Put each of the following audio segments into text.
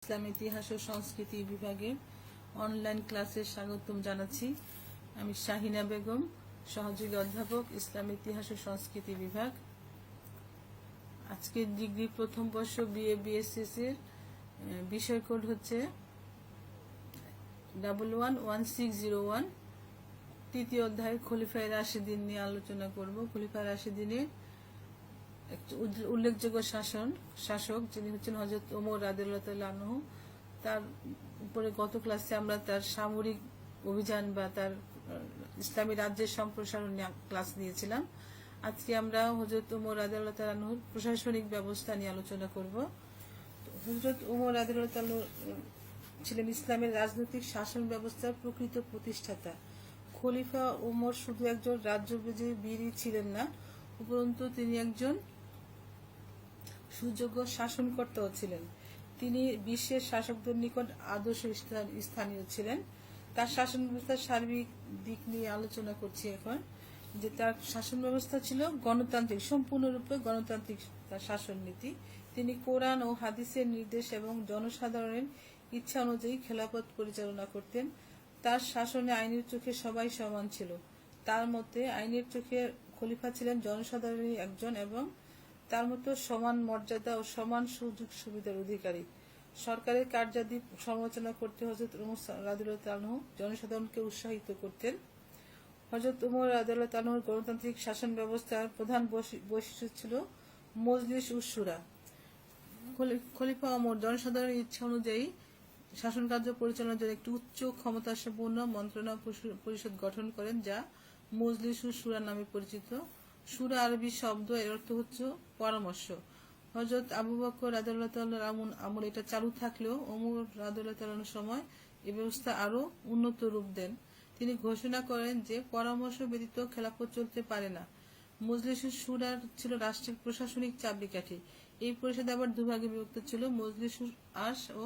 ইসলাম ইতিহাস ও সংস্কৃতি বিভাগে অনলাইন ক্লাসে স্বাগতম জানাচ্ছি। আমি শাহিনা বেগম, সহযোগী অধ্যাপক, ইসলাম ইতিহাস ও সংস্কৃতি বিভাগ। আজকের ডিগ্রি প্রথম বর্ষ বিএ বিএসএস এর বিষয় কোড হচ্ছে 111601। তৃতীয় অধ্যায় খলিফায়ে রাশিদিন নিয়ে আলোচনা করব। খলিফায়ে রাশিদিনের উল্লেখযোগ্য শাসক যিনি হচ্ছেন হযরত ওমর রাদিয়াল্লাহু তাআলা আনহু। তার উপরে গত ক্লাসে আমরা তার সামরিক অভিযান বা তার ইসলামী রাজ্যের সম্প্রসারণ নিয়ে ক্লাস নিয়েছিলাম। আজকে আমরা হযরত ওমর রাদিয়াল্লাহু তাআলা আনহুর প্রশাসনিক ব্যবস্থা নিয়ে আলোচনা করব। হযরত ওমর রাদিয়াল্লাহু তাআলা ছিলেন ইসলামের রাজনৈতিক শাসন ব্যবস্থার প্রকৃত প্রতিষ্ঠাতা। খলিফা ওমর শুধু একজন রাজ্যবিজয়ী বীরই ছিলেন না, উপরন্তু তিনি একজন সুযোগ্য শাসনকর্তাও ছিলেন। তিনি বিশ্বের শাসকদের নিকট আদর্শ স্থানীয় ছিলেন। তার শাসন ব্যবস্থার সার্বিক দিক নিয়ে আলোচনা করছি এখন। যে তার শাসন ব্যবস্থা ছিল গণতান্ত্রিক, সম্পূর্ণরূপে গণতান্ত্রিক তার শাসন নীতি। তিনি কোরআন ও হাদিসের নির্দেশ এবং জনসাধারণের ইচ্ছা অনুযায়ী খেলাফত পরিচালনা করতেন। তার শাসনে আইনের চোখে সবাই সমান ছিল। তার মতে আইনের চোখে খলিফা ছিলেন জনসাধারণের একজন এবং তার মতো সমান মর্যাদা ও সমান সুযোগ সুবিধার অধিকারী। সরকারের কার্যাদি সমালোচনা করতে হযরত ওমর রাদিয়াল্লাহু তাআলা আনহু জনসাধারণকে উৎসাহিত করতেন। হযরত ওমর রাদিয়াল্লাহু তাআলা আনহুর গণতান্ত্রিক শাসন ব্যবস্থার প্রধান বৈশিষ্ট্য ছিল মজলিস উস শুরা। খলিফা ওমর জনসাধারণের ইচ্ছা অনুযায়ী শাসন কার্য পরিচালনার জন্য একটি উচ্চ ক্ষমতাসম্পন্ন মন্ত্রণা পরিষদ গঠন করেন, যা মজলিস উস শুরা নামে পরিচিত। শুরা আরবি শব্দ, এর অর্থ হচ্ছে পরামর্শ। হযরত আবু বকর রাদিয়াল্লাহু তাআলা আমল এটা চালু থাকলেও ওমর রাদিয়াল্লাহু তাআলার সময় এই ব্যবস্থা আরো উন্নত রূপ দেন। তিনি ঘোষণা করেন যে পরামর্শ ব্যতীত খেলাফত চলতে পারে না। মজলিসুস শুরা ছিল রাষ্ট্রের প্রশাসনিক চাবিকাঠি। এই পরিষদ আবার দুভাগে বিভক্ত ছিল, মজলিসুস আস ও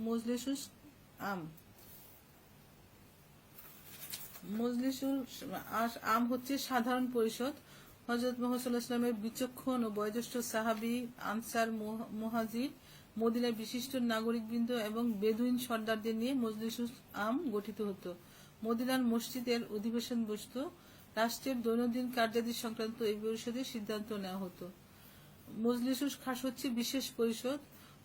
মজলিসুস আম। মজলিসুস আম হচ্ছে সাধারণ পরিষদ। হযরত মুহাম্মদ সাল্লাল্লাহু আলাইহি ওয়াসাল্লামের বিচক্ষণ ও বয়োজ্যেষ্ঠ সাহাবী, আনসার, মুহাজির, মদিনার বিশিষ্ট নাগরিকবৃন্দ এবং বেদুইন সর্দারদের নিয়ে মজলিসুস আম গঠিত হতো। মদিনার মসজিদের অধিবেশন বসত। রাষ্ট্রের দৈনন্দিন কার্যাদি সংক্রান্ত এই পরিষদের সিদ্ধান্ত নেওয়া হতো। মজলিসুস খাস হচ্ছে বিশেষ পরিষদ।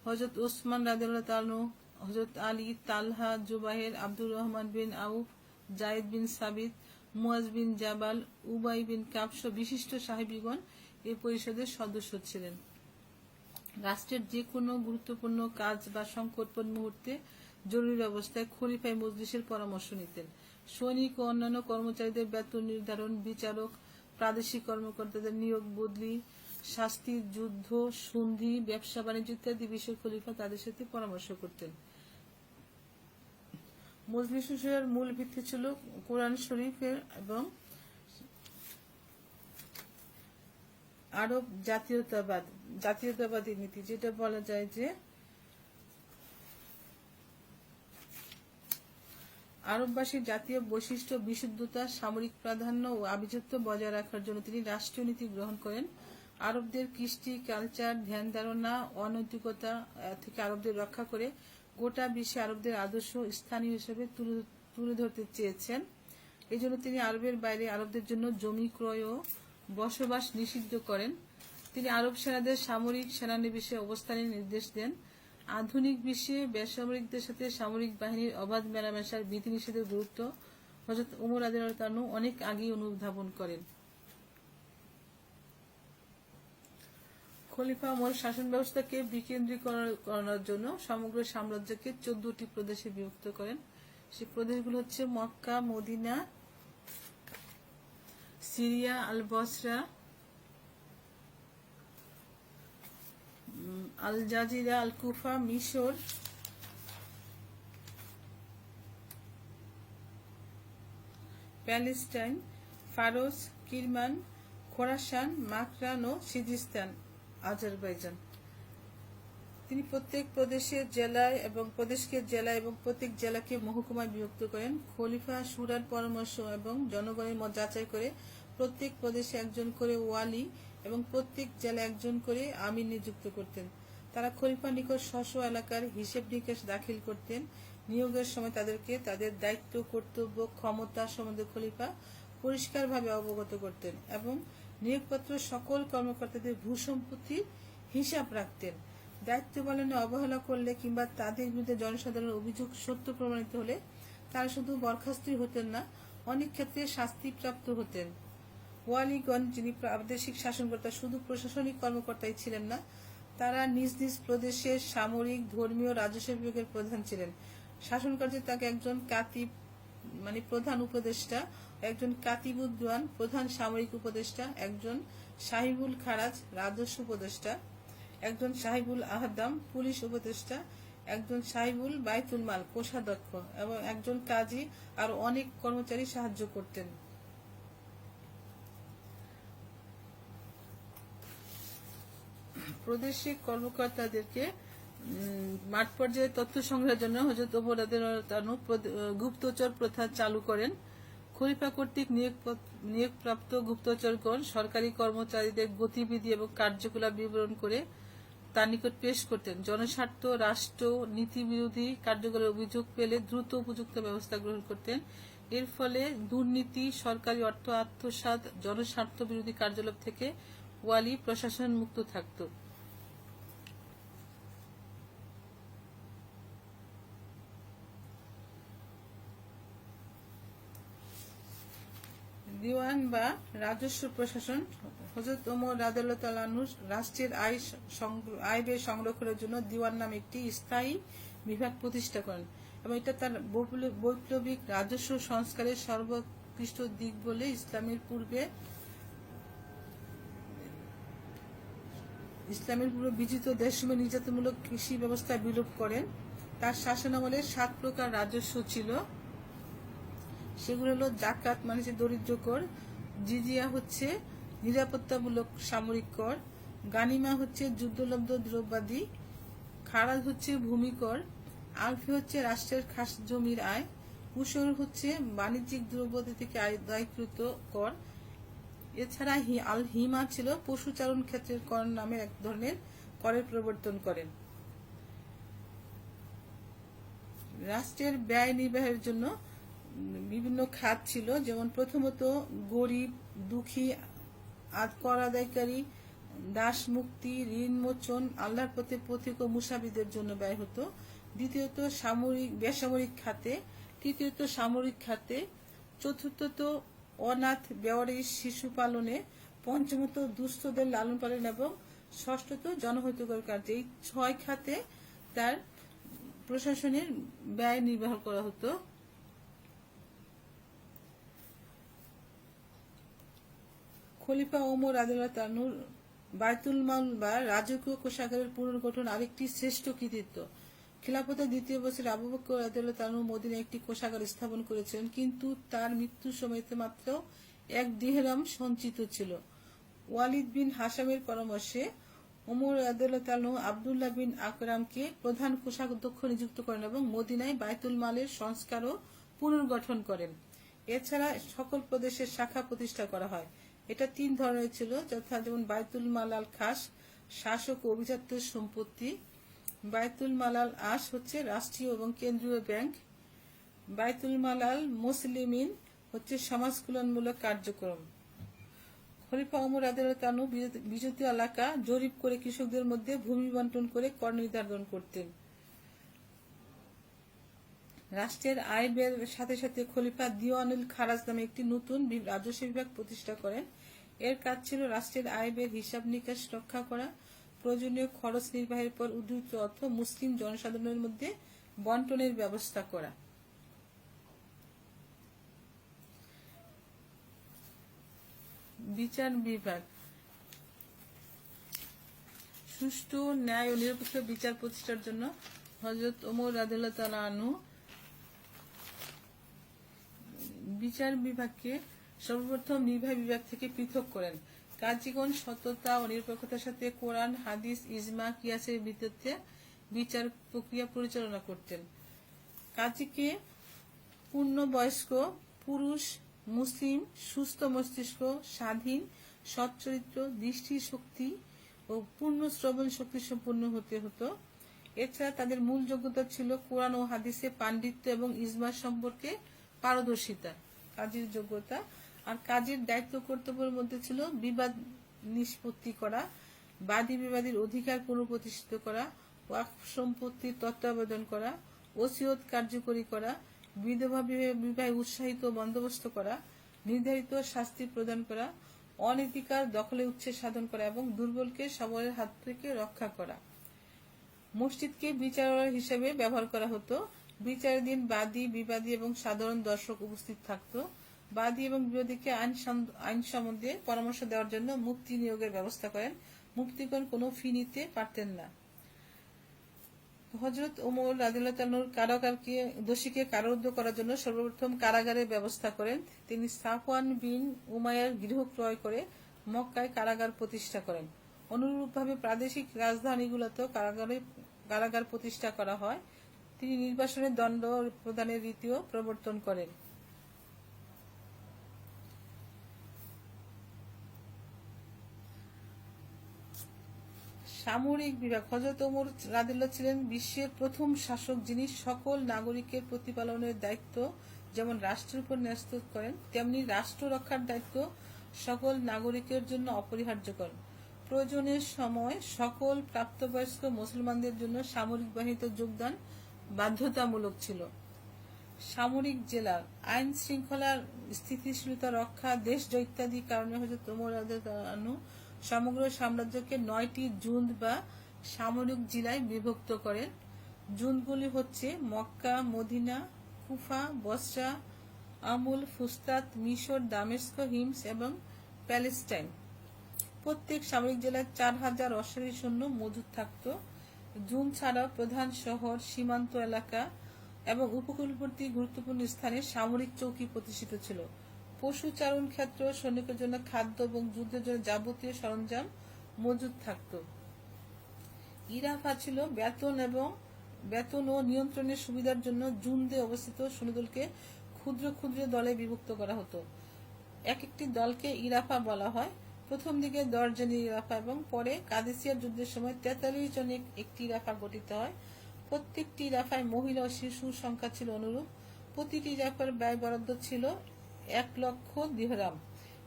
হযরত ওসমান রাদিয়াল্লাহু তাআলা আনহু, হযরত আলী, তালহা, জুবাইর, আব্দুর রহমান বিন আউফ, জায়েদ বিন সাবিত, মুয়াজ বিন জাবাল, উবাই বিন কাব সহ বিশিষ্ট সাহাবীগণ এই পরিষদের সদস্য ছিলেন। রাষ্ট্রের যে কোনো গুরুত্বপূর্ণ কাজ বা সংকটপূর্ণ মুহূর্তে জরুরি অবস্থায় খলিফায়ে মজলিসের পরামর্শ নিতেন। সৈনিক ও অন্যান্য কর্মচারীদের বেতন নির্ধারণ, বিচারক, প্রাদেশিক কর্মকর্তাদের নিয়োগ বদলি, শাস্তি, যুদ্ধ, সন্ধি, ব্যবসা বাণিজ্য ইত্যাদি বিষয়ে খলিফা তাদের সাথে পরামর্শ করতেন। মজলিসের মূল ভিত্তি ছিল কোরআন শরীফের এবং আরব জাতীয়তাবাদী নীতি, যেটা বলা যায় যে আরববাসীর জাতীয় বৈশিষ্ট্য, বিশুদ্ধতা, সামরিক প্রাধান্য ও আভিজাত্য বজায় রাখার জন্য তিনি রাষ্ট্রীয় নীতি গ্রহণ করেন। আরবদের কৃষ্টি, কালচার, ধ্যান ধারণা, অনৈতিকতা থেকে আরবদের রক্ষা করে গোটা বিশ্বে আরবদের আদর্শ স্থানীয় হিসেবে তুলে ধরতে চেয়েছেন। এই জন্য তিনি আরবের বাইরে আরবদের জন্য জমি ক্রয় ও বসবাস নিষিদ্ধ করেন। তিনি আরব সেনাদের সামরিক সেনানিবাসে অবস্থানের নির্দেশ দেন। আধুনিক বিশ্বে বেসামরিকদের সাথে সামরিক বাহিনীর অবাধ মেলামেশার বিধিনিষেধের গুরুত্ব হযরত ওমর রাদিয়াল্লাহু তাআলা অনেক আগেই অনুধাবন করেন। খলিফা ওমর শাসন ব্যবস্থাকে বিকেন্দ্রীকরণের জন্য সমগ্র সাম্রাজ্যকে 14টি প্রদেশে বিভক্ত করেন। সেই প্রদেশগুলো হচ্ছে মক্কা, মদিনা, সিরিয়া, আল বসরা, আল জাজিরা, আল কুফা, মিশর, প্যালেস্টাইন, ফারস, কিরমান, খোরাসান, মাকরান ও সিজিস্তান, আজারবাইজান। তিনি প্রত্যেক প্রদেশকে জেলা এবং প্রত্যেক জেলাকে মহকুমায় বিভক্ত করেন। খলিফা শুরার পরামর্শ এবং জনগণের মত যাচাই করে প্রত্যেক প্রদেশে একজন করে ওয়ালি এবং প্রত্যেক জেলা একজন করে আমির নিযুক্ত করতেন। তারা খলিফার নিকট স্ব এলাকার হিসেব নিকেশ দাখিল করতেন। নিয়োগের সময় তাদেরকে তাদের দায়িত্ব, কর্তব্য, ক্ষমতা সম্বন্ধে খলিফা পরিষ্কারভাবে অবগত করতেন এবং নিয়োগপত্র সকল কর্মকর্তাদের ভূসম্পত্তির হিসাব রাখতেন। দায়িত্ব পালনে অবহেলা করলে কিংবা তাদের বিরুদ্ধে জনসাধারণের অভিযোগ সত্য প্রমাণিত হলে তারা শুধু বরখাস্তই হতেন না, অনেক ক্ষেত্রে শাস্তিপ্রাপ্ত হতেন। ওয়ালিগণ, যিনি প্রাদেশিক শাসনকর্তা, শুধু প্রশাসনিক কর্মকর্তাই ছিলেন না, তারা নিজ নিজ প্রদেশের সামরিক, ধর্মীয়, রাজস্ব বিভাগের প্রধান ছিলেন। শাসনকার্যে তাকে একজন কাতিব প্রধান উপদেষ্টা, একজন কাতিবুদ্দান প্রধান সামরিক উপদেষ্টা, একজন সাহিবুল খারাজ রাজস্ব উপদেষ্টা, একজন সাহিবুল আহদাম পুলিশ উপদেষ্টা, একজন সাহিবুল বাইতুল মাল কোষাধ্যক্ষ এবং একজন কাজী আর অনেক কর্মচারী সাহায্য করতেন। প্রাদেশিক কর্মকর্তাদেরকে মাঠ পর্যায়ে তথ্য সংগ্রহের জন্য হযরত ওমর রাদিয়াল্লাহু আনহু গুপ্তচর প্রথা চালু করেন। খলিফা কর্তৃক নিয়োগপ্রাপ্ত গুপ্তচরগণ সরকারি কর্মচারীদের গতিবিধি এবং কার্যকলাপ বিবরণ করে তার নিকট পেশ করতেন। জনস্বার্থ, রাষ্ট্র নীতি বিরোধী কার্যকলাপের অভিযোগ পেলে দ্রুত উপযুক্ত ব্যবস্থা গ্রহণ করতেন। এর ফলে দুর্নীতি, সরকারি অর্থ আত্মসাৎ, জনস্বার্থ বিরোধী কার্যকলাপ থেকে ওয়ালি প্রশাসন মুক্ত থাকত। দিওয়ান বা রাজস্ব প্রশাসন। হযরত ওমর রাদিয়াল্লাহু তাআলা আনহু রাষ্ট্রের আয় ব্যয় সংরক্ষণের জন্য দিওয়ান নামে একটি স্থায়ী বিভাগ প্রতিষ্ঠা করেন এবং এটা তার বৈপ্লবিক রাজস্ব সংস্কারের সর্বোৎকৃষ্ট দিক বলে ইসলামের পূর্বে বিজিত দেশসমূহে নির্যাতনমূলক কৃষি ব্যবস্থা বিলোপ করেন। তার শাসনামলে 7 প্রকার রাজস্ব ছিল। সেগুলো হলো জাকাত দরিদ্র কর, জিজিয়া হচ্ছে নিরাপত্তামূলক সামরিক কর, গানিমা হচ্ছে যুদ্ধলব্ধ দ্রব্যাদি, খারাজ হচ্ছে ভূমি কর, আলফি হচ্ছে রাষ্ট্রের খাস জমির আয়, উসর হচ্ছে বাণিজ্যিক দ্রব্যাদি থেকে আদায়কৃত কর। এছাড়া আল হিমা ছিল পশুচারণ ক্ষেত্রের কর নামের এক ধরনের করের প্রবর্তন করেন। রাষ্ট্রের ব্যয় নির্বাহের জন্য বিভিন্ন খাত ছিল, যেমন প্রথমত গরিব, দুঃখী, কর আদায়কারী, দাস মুক্তি, ঋণ মোচন, আল্লাহর পথে পথিক ও মুসাফিরদের জন্য ব্যয় হতো। দ্বিতীয়ত বেসামরিক খাতে, তৃতীয়ত সামরিক খাতে, চতুর্থত অনাথ বেওয়ারিশ শিশু পালনে, পঞ্চমত দুস্থদের লালন পালন এবং ষষ্ঠত জনহিতকর কার্যে। এই 6 খাতে তার প্রশাসনের ব্যয় নির্বাহ করা হতো। খলিফা ওমর রাদিয়াল্লাহু তাআলা আনহু বাইতুল মাল বা রাজকীয় কোষাগারের পুনর্গঠন আরেকটি শ্রেষ্ঠ কৃতিত্ব। খিলাফতের দ্বিতীয় বছরে আবু বকর রাদিয়াল্লাহু তাআলা আনহু মদিনায় একটি কোষাগার স্থাপন করেছিলেন, কিন্তু তার মৃত্যুর সময়তে মাত্র 1 দিরহাম সঞ্চিত ছিল। ওয়ালিদ বিন হাসামের পরামর্শে ওমর রাদিয়াল্লাহু তাআলা আনহু আব্দুল্লাহ বিন আকরামকে প্রধান কোষাধ্যক্ষ নিযুক্ত করেন এবং মদিনায় বাইতুল মালের সংস্কার ও পুনর্গঠন করেন। এছাড়া সকল প্রদেশের শাখা প্রতিষ্ঠা করা হয়। এটা 3 ধরনের ছিল, যথা যেমন বাইতুল মাল আল খাস, শাসক ও অভিজাত সম্পত্তি; বাইতুল মাল আল আস হচ্ছে রাষ্ট্রীয় এবং কেন্দ্রীয় ব্যাংক; বাইতুল মাল আল মুসলিমিন হচ্ছে সমাজ কল্যাণমূলক কার্যক্রম। খলিফা ওমর রাদিয়াল্লাহু তাআলা আনহু বিজিত এলাকা জরিপ করে কৃষকদের মধ্যে ভূমি বন্টন করে কর নির্ধারণ করতেন। রাষ্ট্রের আয় ব্যয়ের সাথে সাথে খলিফা দিওয়ানুল খারাজ নামে একটি নতুন রাজস্ব বিভাগ প্রতিষ্ঠা করেন। এর কাজ ছিল রাষ্ট্রের আয় ব্যয়ের হিসাব নিকাশ রক্ষা করা, প্রয়োজনীয় খরচ নির্বাহের পর উদ্ধৃত অর্থ মুসলিম জনসাধারণের মধ্যে বন্টনের ব্যবস্থা করা। বিচার বিভাগ। সুষ্ঠু, ন্যায় ও নিরপেক্ষ বিচার প্রতিষ্ঠার জন্য হযরত ওমর রাদিয়াল্লাহু তাআলা আনহু বিচার বিভাগকে সর্বপ্রথম নির্বাহী বিভাগ থেকে পৃথক করেন। কাজীগণ সততা ও নিরপেক্ষতার সাথে কোরআন, হাদিস, ইজমা, কিয়াসের ভিত্তিতে বিচার প্রক্রিয়া পরিচালনা করতেন। কাজীকে পূর্ণবয়স্ক পুরুষ, মুসলিম, সুস্থ মস্তিষ্ক, স্বাধীন, সচ্চরিত্র, দৃষ্টিশক্তি ও পূর্ণ শ্রবণ শক্তি সম্পন্ন হতে হতো। এছাড়া তাদের মূল যোগ্যতা ছিল কোরআন ও হাদিসে পাণ্ডিত্য এবং ইজমা সম্পর্কে পারদর্শিতা, কাজীর যোগ্যতা। আর কাজীর দায়িত্ব কর্তব্যের মধ্যে ছিল বিবাদ নিষ্পত্তি করা, বাদী বিবাদীর অধিকার পুনঃপ্রতিষ্ঠিত করা, ওয়াকফ সম্পত্তির তত্ত্বাবধান করা, ওসিয়ত কার্যকরী করা, বিধবা বিবাহে উৎসাহিত বন্দোবস্ত করা, নির্ধারিত শাস্তি প্রদান করা, অনৈতিকার দখলে উচ্ছেদ সাধন করা এবং দুর্বলকে সবলের হাত থেকে রক্ষা করা। মসজিদকে বিচারালয় হিসেবে ব্যবহার করা হতো। বিচারের দিন বাদী বিবাদী এবং সাধারণ দর্শক উপস্থিত থাকতো। বাদী এবং বিবাদীকে আইন সম্বন্ধে পরামর্শ দেওয়ার জন্য মুফতি নিয়োগের ব্যবস্থা করেন। মুফতিগণ কোনো ফি নিতে পারতেন না। হযরত ওমর রাদিয়াল্লাহু তাআলার কারাগারকে দোষীকে কারারুদ্ধ করার জন্য সর্বপ্রথম কারাগারের ব্যবস্থা করেন। তিনি সাফওয়ান বিন উমাইয়ার গৃহ ক্রয় করে মক্কায় কারাগার প্রতিষ্ঠা করেন। অনুরূপভাবে প্রাদেশিক রাজধানীগুলোতেও কারাগার প্রতিষ্ঠা করা হয়। তিনি নির্বাসনের দণ্ড প্রদানের রীতিও প্রবর্তন করেন। সামরিক বিভাগ। হযরত ওমর রাদিয়াল্লাহু ছিলেন বিশ্বের প্রথম শাসক যিনি সকল নাগরিকের প্রতিপালনের দায়িত্ব যেমন রাষ্ট্রের উপর ন্যস্ত করেন, তেমনি রাষ্ট্র রক্ষার দায়িত্ব সকল নাগরিকের জন্য অপরিহার্য করেন। প্রয়োজনের সময় সকল প্রাপ্তবয়স্ক মুসলমানদের জন্য সামরিক বাহিনীতে যোগদান বাধ্যতামূলক ছিল। সামরিক জেলা। আইন শৃঙ্খলার স্থিতিশীলতা রক্ষা, দেশজয় ইত্যাদি কারণে হযরত ওমর রাদিয়াল্লাহু আনহু সমগ্র সাম্রাজ্যকে 9টি জুন্দ বা সামরিক জেলায় বিভক্ত করেন। জুন্দগুলি হচ্ছে মক্কা, মদিনা, কুফা, বসরা, আমুল, ফুস্তাত, মিশর, দামেস্ক, হিমস এবং প্যালেস্টাইন। প্রত্যেক সামরিক জেলায় 4000 অশ্বারোহী সৈন্য মজুদ থাকত। জুন ছাড়াও প্রধান শহর, সীমান্ত এলাকা এবং উপকূলবর্তী গুরুত্বপূর্ণ স্থানে সামরিক চৌকি প্রতিষ্ঠিত ছিল। পশুচারণ ক্ষেত্র, সৈনিকের জন্য খাদ্য এবং যুদ্ধের জন্য যাবতীয় সরঞ্জাম মজুদ থাকত। ইরাফা ছিল বেতন ও নিয়ন্ত্রণের সুবিধার জন্য জুন্দে অবস্থিত সৈন্যদলকে ক্ষুদ্র ক্ষুদ্র দলে বিভক্ত করা হতো। এক একটি দলকে ইরাফা বলা হয়। প্রথম দিকে 10 জনের ইরাফা এবং পরে কাদেসিয়ার যুদ্ধের সময় 43 জনের একটি ইরাফা গঠিত হয়। প্রত্যেকটি ইরাফায় মহিলা ও শিশুর সংখ্যা ছিল অনুরূপ। প্রতিটি ইরাফার ব্যয় বরাদ্দ ছিল 1,00,000 দিরহাম।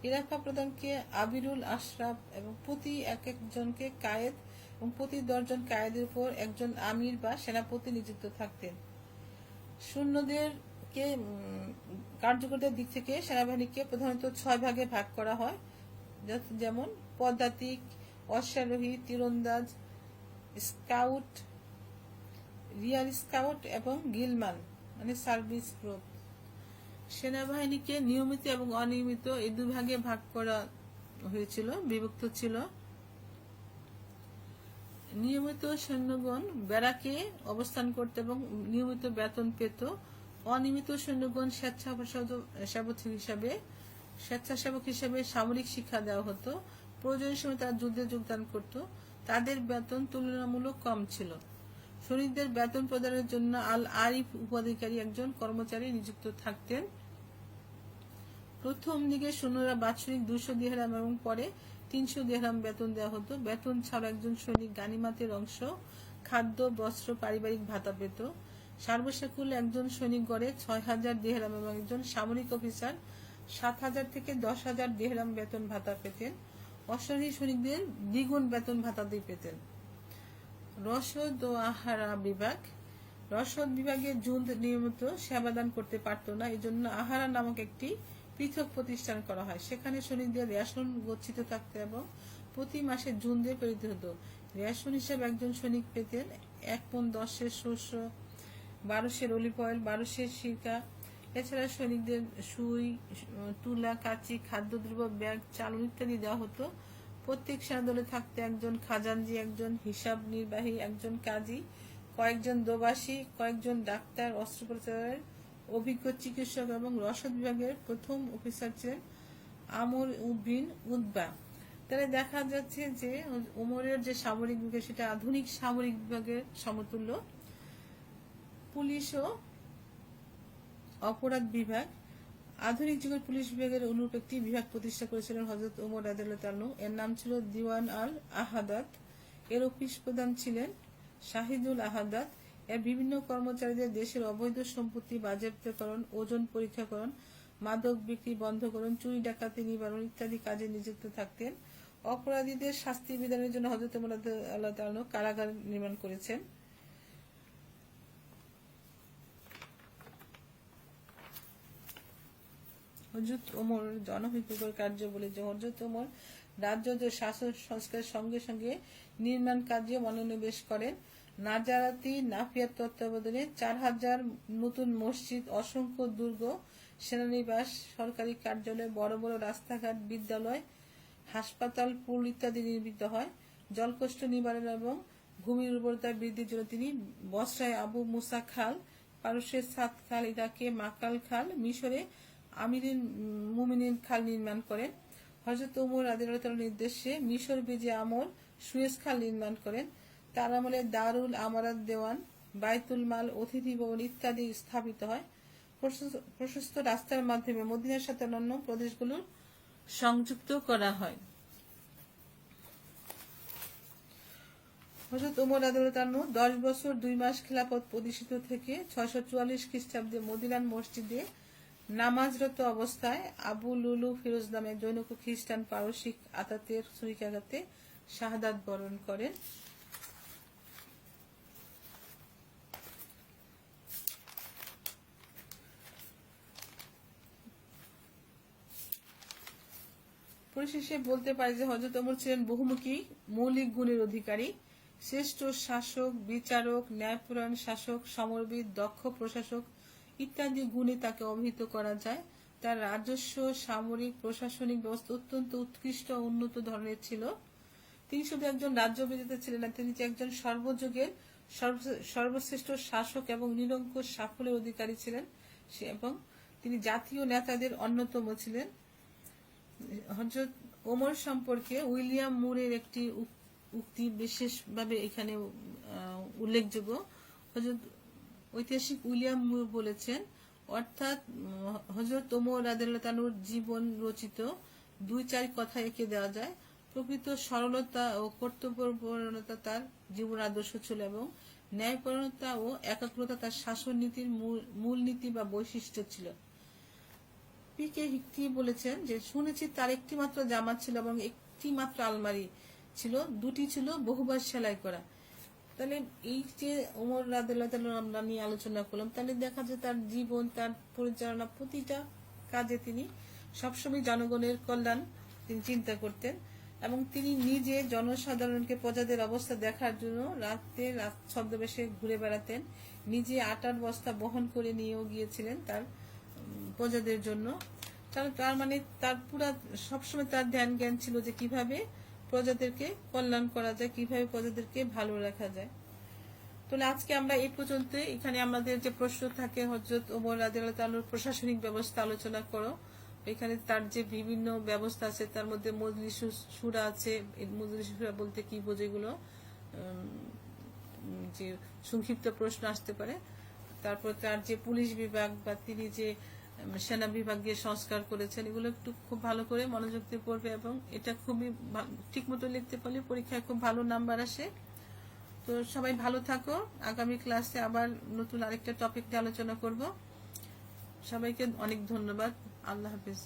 ইরাফা প্রধানকে আমিরুল আশরাফ এবং প্রতি একজনকে কায়েদ এবং প্রতি 10 জন কায়েদের উপর একজন আমির বা সেনাপতি নিযুক্ত থাকতেন। সৈন্যদের কার্যকরতার দিক থেকে সেনাবাহিনীকে প্রধানত 6 ভাগে ভাগ করা হয়, যেমন পদাতিক, অশ্বারোহী, তীরন্দাজ, স্কাউট, রিয়ার স্কাউট এবং গিলমান মানে সার্ভিস গ্রুপ। সেনাবাহিনীকে নিয়মিত এবং অনিয়মিত এই 2 ভাগে ভাগ করা হয়েছিল, বিভক্ত ছিল। নিয়মিত সৈন্যগণ ব্যারাকে অবস্থান করত এবং নিয়মিত বেতন পেত। অনিয়মিত সৈন্যগণ স্বেচ্ছাসেবক হিসেবে সামরিক শিক্ষা দেওয়া হতো। প্রয়োজনের সময় তারা যুদ্ধে যোগদান করত। তাদের বেতন তুলনামূলক কম ছিল। সৈনিকদের বেতন প্রদানের জন্য আল আরিফ উপাধিকারী একজন কর্মচারী নিযুক্ত থাকতেন। প্রথম দিকে সৈন্যরা বাৎসরিক 200 দিরহাম এবং পরে 300 দিরহাম বেতন দেওয়া হতো। বেতন ছাড়া একজন সৈনিক গানিমাতের অংশ, খাদ্য, বস্ত্র, পারিবারিক ভাতা পেত। সার্বশেকুল একজন সৈনিক গড়ে 6000 দিরহাম এবং একজন সামরিক অফিসার 7000 থেকে 10,000 দিরহাম বেতন ভাতা পেতেন। অশ্বারোহী সৈনিকদের দ্বিগুণ বেতন ভাতা দিয়ে পেতেন। রসদ ও আহারা বিভাগ। রসদ বিভাগে জুন্দ নিয়মিত সেবাদান করতে পারত না, এজন্য আহারা নামক একটি পৃথক প্রতিষ্ঠান করা হয়। সেখানে সৈনিকদের রেশন গচ্ছিত থাকত এবং প্রতি মাসে জুন্দে প্রেরিত হতো। রেশন হিসেবে একজন সৈনিক পেতেন 1 পণ 10 সের শস্য, 12 সের অলিভ অয়েল, 12 সের সিরকা। এছাড়া সৈনিকদের সুই, তুলা, কাঁচি, খাদ্যদ্রব্য, ব্যাগ, চালন ইত্যাদি দেওয়া হতো। প্রত্যেক সেনাদলে থাকত একজন খাজানজি, একজন হিসাব নির্বাহী, একজন কাজী, কয়েকজন দোবাসী, কয়েকজন ডাক্তার, অস্ত্রোপচারের অভিজ্ঞ চিকিৎসক এবং রসদ বিভাগের প্রথম অফিসার ছিলেন আমর বিন উতবা। তাহলে দেখা যাচ্ছে যে ওমরের যে সামরিক বিভাগ সেটা আধুনিক সামরিক বিভাগের সমতুল্য। পুলিশ ও অপরাধ বিভাগ। আধুনিক যুগের পুলিশ বিভাগের অনুরূপ একটি বিভাগ প্রতিষ্ঠা করেছিলেন হযরত ওমর রাদিয়াল্লাহু তাআলা। এর নাম ছিল দিওয়ান আল আহাদাত। এর অফিস প্রধান ছিলেন শাহিদুল আহাদাত। এর বিভিন্ন কর্মচারীদের দেশের অবৈধ সম্পত্তি বাজেয়াপ্তকরণ, ওজন পরীক্ষাকরণ, মাদক বিক্রি বন্ধকরণ, চুরি ডাকাতি নিবারণ ইত্যাদি কাজে নিযুক্ত থাকতেন। অপরাধীদের শাস্তি বিধানের জন্য হযরত ওমর রাদিয়াল্লাহু তাআলা কারাগার নির্মাণ করেছেন। হযরত ওমর জনহিতকর কার্য বলে যে হযরত ওমর রাজ্য যে শাসন সংস্কারের সঙ্গে সঙ্গে নির্মাণ কার্যে মনোনিবেশ করেন। নাজারাতি নাফিয়ার তত্ত্বাবধানে 4000 নতুন মসজিদ, অসংখ্য দুর্গ, সেনানিবাস, সরকারি কার্যালয়, বড় বড় রাস্তাঘাট, বিদ্যালয়, হাসপাতাল, পুল ইত্যাদি নির্মিত হয়। জলকষ্ট নিবারণ এবং ভূমির উর্বরতা বৃদ্ধির জন্য তিনি বসরায় আবু মুসা খাল, পারস্যের সাদ খাল, ইরাকে মাকাল খাল, মিশরে আমিরুল মুমিনিন খাল নির্মাণ করেন। হযরত ওমর রাদিয়াল্লাহু তাআলার নির্দেশে মিশর বিজে আমল সুয়েজ খাল নির্মাণ করেন। তার আমলে দারুল আমারাত দেওয়ান, বাইতুল মাল, অতিথি ভবন ইত্যাদি স্থাপিত হয়। প্রশস্ত রাস্তার মাধ্যমে মদিনার সাথে অন্যান্য প্রদেশগুলো সংযুক্ত করা হয়। হযরত ওমর রাদিয়াল্লাহু তাআলা 10 বছর 2 মাস খিলাফত প্রতিষ্ঠিত থেকে 644 খ্রিস্টাব্দে মদিনার মসজিদে নামাজরত অবস্থায় আবু লুলু ফিরোজ নামে জৈনক খ্রিস্টান পারসিক আতাতের ছুরিকাঘাতে শাহাদাত বরণ করেন। পরিশেষে বলতে পারি যে হযরত ওমর ছিলেন বহুমুখী মৌলিক গুণের অধিকারী, শ্রেষ্ঠ শাসক, বিচারক, ন্যায়পরায়ণ শাসক, সমরবিদ, দক্ষ প্রশাসক ইত্যাদি গুণে তাকে অভিহিত করা যায়। তার রাজস্ব, সামরিক, প্রশাসনিক ব্যবস্থা অত্যন্ত উৎকৃষ্ট ও উন্নত ধরনের ছিল। তিনি শুধু একজন রাজ্য বিজেতা ছিলেন না, তিনি একজন সর্বযুগের সর্বশ্রেষ্ঠ শাসক এবং নিরঙ্কুশ সাফল্যের অধিকারী ছিলেন এবং তিনি জাতীয় নেতাদের অন্যতম ছিলেন। হযরত ওমর সম্পর্কে উইলিয়াম মুরের একটি উক্তি বিশেষভাবে এখানে উল্লেখযোগ্য। হযরত ঐতিহাসিক উইলিয়াম মুর বলেছেন, অর্থাৎ হযরত ওমর রাদিয়াল্লাহু তাআলার জীবন রচিত 2-4 কথা এঁকে দেওয়া যায়। প্রকৃত সরলতা ও কর্তব্যপরায়ণতা তার জীবন আদর্শ ছিল এবং ন্যায়পরায়ণতা ও একাগ্রতা তার শাসন নীতির মূল নীতি বা বৈশিষ্ট্য ছিল। পি.কে. হিকটি বলেছেন যে শুনেছি তার একটি মাত্র জামা ছিল এবং একটি মাত্র আলমারি ছিল, দুটি ছিল বহুবার সেলাই করা। তাহলে এই যে ওমর রাদিয়াল্লাহু তাআলা আমরা নিয়ে আলোচনা করলাম, তাহলে দেখা যায় তার জীবন, তার পরিচালনা, প্রতিটা কাজে তিনি সবসময় জনগণের কল্যাণ তিনি চিন্তা করতেন এবং তিনি নিজে জনসাধারণকে প্রজাদের অবস্থা দেখার জন্য রাতে ছদ্মবেশে ঘুরে বেড়াতেন। নিজে আটার বস্তা বহন করে নিয়েও গিয়েছিলেন তার প্রজাদের জন্য। তার মানে তার পুরা সবসময় তার ধ্যান জ্ঞান ছিল যে কিভাবে প্রজাদেরকে কল্যাণ করা যায়, কিভাবে প্রজাদেরকে ভালো রাখা যায়। তাহলে আজকে আমরা এই পর্যন্ত, এখানে আমাদের যে প্রশ্ন থাকে হযরত ওমর রাদিয়াল্লাহু তাআলার প্রশাসনিক ব্যবস্থা আলোচনা করো। এখানে তার যে বিভিন্ন ব্যবস্থা আছে তার মধ্যে মজলিস শুরা আছে। মজলিস শুরা বলতে কি বোঝে, এগুলো যে সংক্ষিপ্ত প্রশ্ন আসতে পারে। তারপর তার যে পুলিশ বিভাগ বা তিনি যে সেনা বিভাগীয় সংস্কার করেছেন, এগুলো একটু খুব ভালো করে মনোযোগ দিয়ে পড়বে এবং এটা খুবই ঠিক মতো লিখতে পারলে পরীক্ষায় খুব ভালো নাম্বার আসে। তো সবাই ভালো থাকো। আগামী ক্লাসে আবার নতুন আরেকটা টপিক নিয়ে আলোচনা করব। সবাইকে অনেক ধন্যবাদ। আল্লাহ হাফেজ।